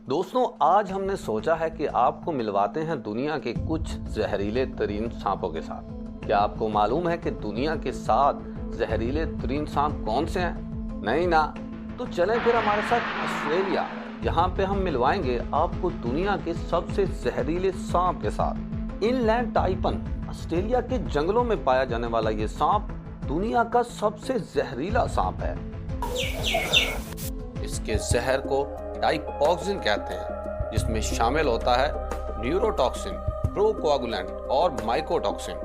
दोस्तों, आज हमने सोचा है कि आपको मिलवाते हैं दुनिया के कुछ जहरीले तरीन सांपों के साथ। क्या आपको मालूम है कि दुनिया के 7 जहरीले तरीन सांप कौन से हैं? नहीं ना? तो चलें फिर हमारे साथ ऑस्ट्रेलिया, जहां पे हम मिलवाएंगे आपको दुनिया के सबसे जहरीले सांप के साथ। इनलैंड टाइपन, ऑस्ट्रेलिया के जंगलों में पाया जाने वाला ये सांप दुनिया का सबसे जहरीला सांप है। इसके जहर को डाइपॉक्सिन कहते हैं, जिसमें शामिल होता है न्यूरोटॉक्सिन, प्रोकोआगुलेंट और माइकोटॉक्सिन।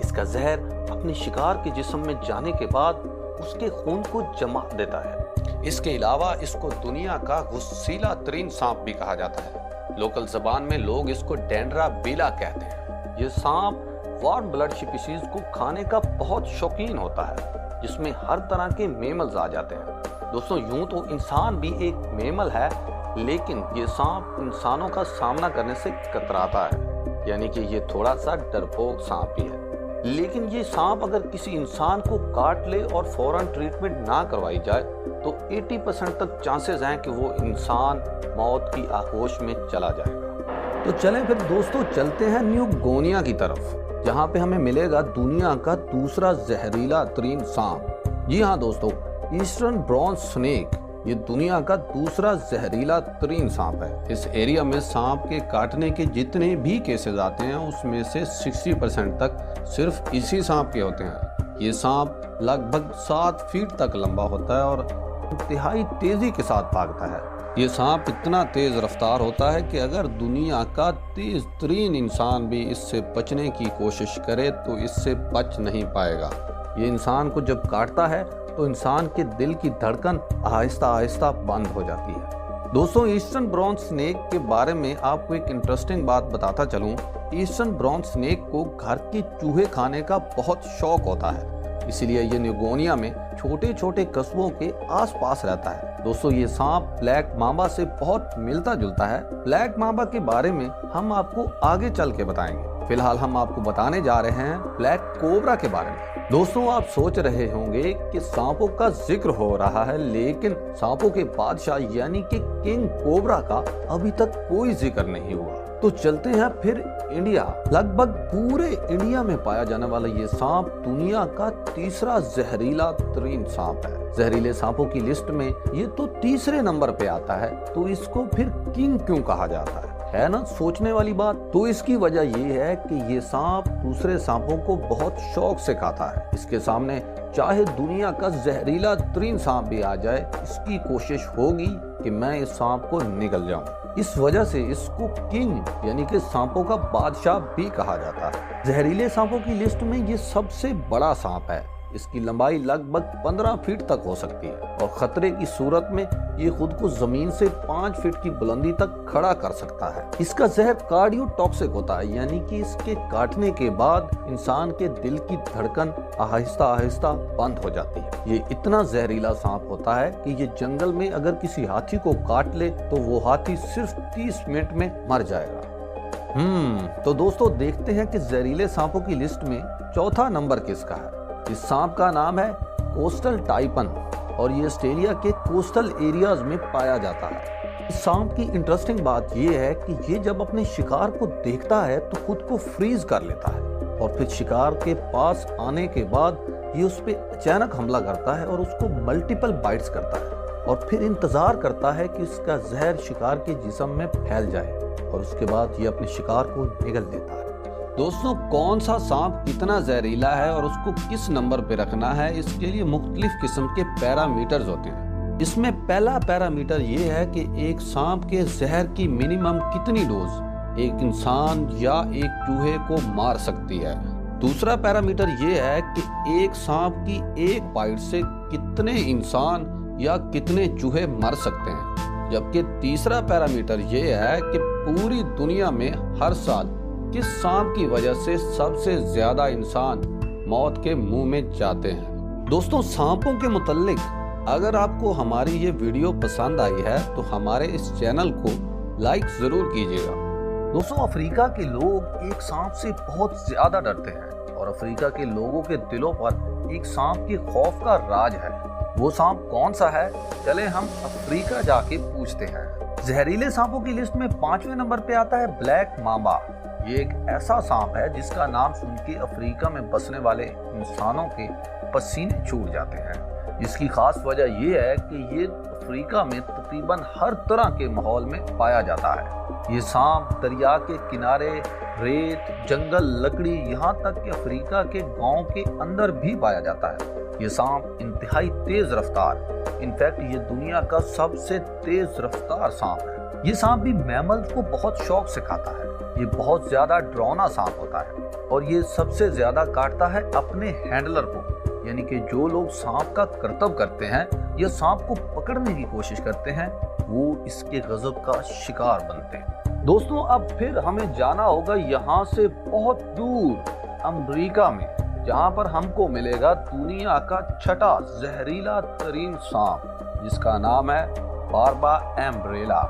इसका जहर अपने शिकार के जिस्म में जाने के बाद उसके खून को जमा देता है। इसके अलावा इसको दुनिया का गुस्सीला तरीन सांप भी कहा जाता है। लोकल जबान में लोग इसको डेंड्रा बीला कहते हैं। ये सांप वार्म ब्लड स्पीशीज को खाने का बहुत शौकीन होता है, जिसमें हर तरह के मेमल्स आ जाते हैं। दोस्तों, यूं तो इंसान भी एक मेमल है, लेकिन ये सांप इंसानों का सामना करने से कतराता है, यानी कि ये थोड़ा सा डरपोक सांप भी है। लेकिन ये सांप अगर किसी इंसान को काट ले और फौरन ट्रीटमेंट ना करवाई जाए तो 80% तक चांसेस हैं कि वो इंसान मौत की आगोश में चला जाएगा। तो चलें फिर दोस्तों, चलते हैं न्यू गोनिया की तरफ, जहाँ पे हमें मिलेगा दुनिया का दूसरा जहरीला तरीन सांप। जी हाँ दोस्तों, ईस्टर्न ब्रॉन्ज स्नेक ये दुनिया का दूसरा जहरीला तरीन सांप है। इस एरिया में सांप के काटने के जितने भी केसेस आते हैं उसमें से 60% तक सिर्फ इसी सांप के होते हैं। ये सांप लगभग 7 फीट तक लंबा होता है और इंतहाई तेजी के साथ भागता है। ये सांप इतना तेज रफ्तार होता है कि अगर दुनिया का तेज तरीन इंसान भी इससे बचने की कोशिश करे तो इससे बच नहीं पाएगा। ये इंसान को जब काटता है तो इंसान के दिल की धड़कन आहिस्ता आहिस्ता बंद हो जाती है। दोस्तों, ईस्टर्न ब्रॉन्ज स्नेक के बारे में आपको एक इंटरेस्टिंग बात बताता चलूं। ईस्टर्न ब्रॉन्ज स्नेक को घर के चूहे खाने का बहुत शौक होता है, इसीलिए ये न्यूगोनिया में छोटे छोटे कस्बों के आसपास रहता है। दोस्तों, ये सांप ब्लैक मांबा से बहुत मिलता जुलता है। ब्लैक मांबा के बारे में हम आपको आगे चल के बताएंगे। फिलहाल हम आपको बताने जा रहे हैं ब्लैक कोबरा के बारे में। दोस्तों, आप सोच रहे होंगे कि सांपों का जिक्र हो रहा है, लेकिन सांपों के बादशाह यानी कि किंग कोबरा का अभी तक कोई जिक्र नहीं हुआ। तो चलते हैं फिर इंडिया। लगभग पूरे इंडिया में पाया जाने वाला ये सांप दुनिया का तीसरा जहरीला तरीन सांप है। जहरीले सांपों की लिस्ट में ये तो तीसरे नंबर पे आता है, तो इसको फिर किंग क्यों कहा जाता है ना सोचने वाली बात। तो इसकी वजह ये है कि ये सांप दूसरे सांपों को बहुत शौक से खाता है। इसके सामने चाहे दुनिया का जहरीला तरीन सांप भी आ जाए, इसकी कोशिश होगी कि मैं इस सांप को निगल जाऊं। इस वजह से इसको किंग यानी कि सांपों का बादशाह भी कहा जाता है। जहरीले सांपों की लिस्ट में ये सबसे बड़ा सांप है। इसकी लंबाई लगभग 15 फीट तक हो सकती है और खतरे की सूरत में ये खुद को जमीन से 5 फीट की बुलंदी तक खड़ा कर सकता है। इसका जहर कार्डियोटॉक्सिक होता है, यानी कि इसके काटने के बाद इंसान के दिल की धड़कन आहिस्ता आहिस्ता बंद हो जाती है। ये इतना जहरीला सांप होता है कि ये जंगल में अगर किसी हाथी को काट ले तो वो हाथी सिर्फ 30 मिनट में मर जाएगा। तो दोस्तों, देखते हैं कि जहरीले सांपों की लिस्ट में चौथा नंबर किसका है। इस सांप का नाम है कोस्टल टाइपन और ये ऑस्ट्रेलिया के कोस्टल एरियाज में पाया जाता है। इस सांप की इंटरेस्टिंग बात ये है कि ये जब अपने शिकार को देखता है तो खुद को फ्रीज कर लेता है और फिर शिकार के पास आने के बाद ये उस पे अचानक हमला करता है और उसको मल्टीपल बाइट्स करता है और फिर इंतजार करता है कि इसका जहर शिकार के जिस्म में फैल जाए और उसके बाद ये अपने शिकार को निगल लेता है। दोस्तों, कौन सा सांप कितना जहरीला है और उसको किस नंबर पे रखना है, इसके लिए मुख्तलिफ किस्म के पैरामीटर्स होते हैं। इसमें पहला पैरामीटर ये है कि एक सांप के जहर की मिनिमम कितनी डोज एक इंसान या एक चूहे को मार सकती है। दूसरा पैरामीटर ये है कि एक सांप की एक बाइट से कितने इंसान या कितने चूहे मर सकते हैं। जबकि तीसरा पैरामीटर ये है कि पूरी दुनिया में हर साल किस सांप की वजह से सबसे ज्यादा इंसान मौत के मुंह में जाते हैं। दोस्तों, सांपों के मुतल्लिक अगर आपको हमारी ये वीडियो पसंद आई है तो हमारे इस चैनल को लाइक जरूर कीजिएगा। दोस्तों, अफ्रीका के लोग एक सांप से बहुत ज्यादा डरते हैं और अफ्रीका के लोगों के दिलों पर एक सांप के खौफ का राज है। वो सांप कौन सा है, चले हम अफ्रीका जाके पूछते हैं। जहरीले सांपों की लिस्ट में 5वें नंबर पे आता है ब्लैक मांबा। ये एक ऐसा सांप है जिसका नाम सुन के अफ्रीका में बसने वाले इंसानों के पसीने छूट जाते हैं। इसकी खास वजह ये है कि ये अफ्रीका में तकरीबन हर तरह के माहौल में पाया जाता है। ये सांप दरिया के किनारे, रेत, जंगल, लकड़ी, यहाँ तक कि अफ्रीका के गांव के अंदर भी पाया जाता है। ये सांप इंतहाई तेज रफ्तार, इनफैक्ट ये दुनिया का सबसे तेज रफ्तार सांप है। ये सांप भी मैमल्स को बहुत शौक से खाता है। ये बहुत ज्यादा डरावना सांप होता है और ये सबसे ज्यादा काटता है अपने हैंडलर को, यानी कि जो लोग सांप का करतब करते हैं या सांप को पकड़ने की कोशिश करते हैं वो इसके गजब का शिकार बनते हैं। दोस्तों, अब फिर हमें जाना होगा यहाँ से बहुत दूर अमेरिका में, जहाँ पर हमको मिलेगा दुनिया का छठा जहरीला तरीन सांप, जिसका नाम है बारबा एम्ब्रेला।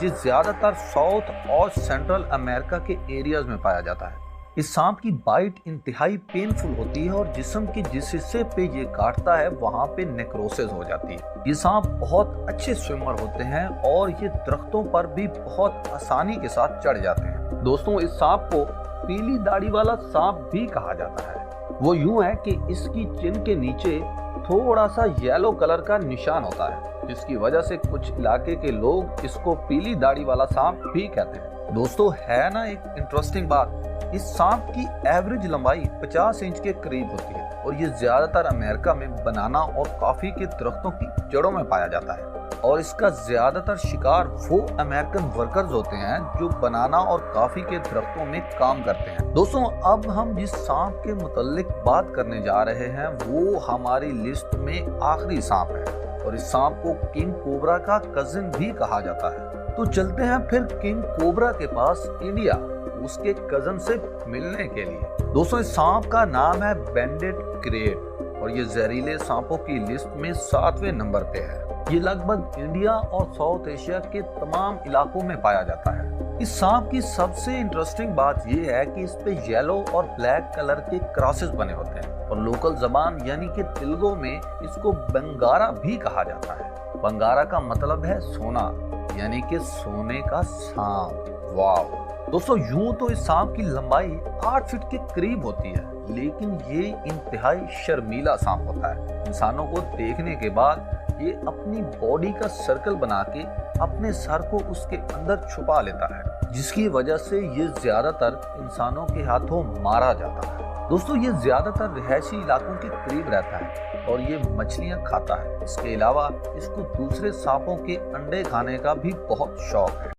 ये ज्यादातर साउथ और सेंट्रल अमेरिका के एरियाज में पाया जाता है। इस सांप की बाइट इंतहाई पेनफुल होती है और जिस्म के जिस हिस्से पे ये काटता है वहाँ पे नेक्रोसिस हो जाती है। ये सांप बहुत अच्छे स्विमर होते हैं और ये दरख्तों पर भी बहुत आसानी के साथ चढ़ जाते हैं। दोस्तों, इस सांप को पीली दाढ़ी वाला सांप भी कहा जाता है। वो यूं है कि इसकी चिन के नीचे थोड़ा सा येलो कलर का निशान होता है, जिसकी वजह से कुछ इलाके के लोग इसको पीली दाढ़ी वाला सांप भी कहते हैं। दोस्तों, है ना एक इंटरेस्टिंग बात, इस सांप की एवरेज लंबाई 50 इंच के करीब होती है और ये ज्यादातर अमेरिका में बनाना और कॉफी के दरख्तों की जड़ों में पाया जाता है और इसका ज्यादातर शिकार वो अमेरिकन वर्कर्स होते हैं जो बनाना और कॉफी के दरख्तों में काम करते हैं। दोस्तों, अब हम जिस सांप के मुतालिक बात करने जा रहे हैं वो हमारी लिस्ट में आखिरी सांप है और इस सांप को किंग कोबरा का कजिन भी कहा जाता है। तो चलते हैं फिर किंग कोबरा के पास इंडिया, उसके कजन से मिलने के लिए। दोस्तों, इस सांप का नाम है बैंडेड क्रेट और ये जहरीले सांपों की लिस्ट में 7वें नंबर पे है। ये लगभग इंडिया और साउथ एशिया के तमाम इलाकों में पाया जाता है। इस सांप की सबसे इंटरेस्टिंग बात ये है कि इस पे येलो और ब्लैक कलर के क्रॉसेस बने होते हैं और लोकल जबान यानी कि तेलुगु में इसको बंगारा भी कहा जाता है। बंगारा का मतलब है सोना, यानी कि सोने का सांप। वाव! दोस्तों, यूं तो इस सांप की लंबाई 8 फीट के करीब होती है, लेकिन ये इंतहाई शर्मीला सांप होता है। इंसानों को देखने के बाद ये अपनी बॉडी का सर्कल बना के अपने सर को उसके अंदर छुपा लेता है, जिसकी वजह से ये ज्यादातर इंसानों के हाथों मारा जाता है। दोस्तों, ये ज्यादातर रिहायशी इलाकों के करीब रहता है और ये मछलियां खाता है। इसके अलावा इसको दूसरे सांपों के अंडे खाने का भी बहुत शौक है।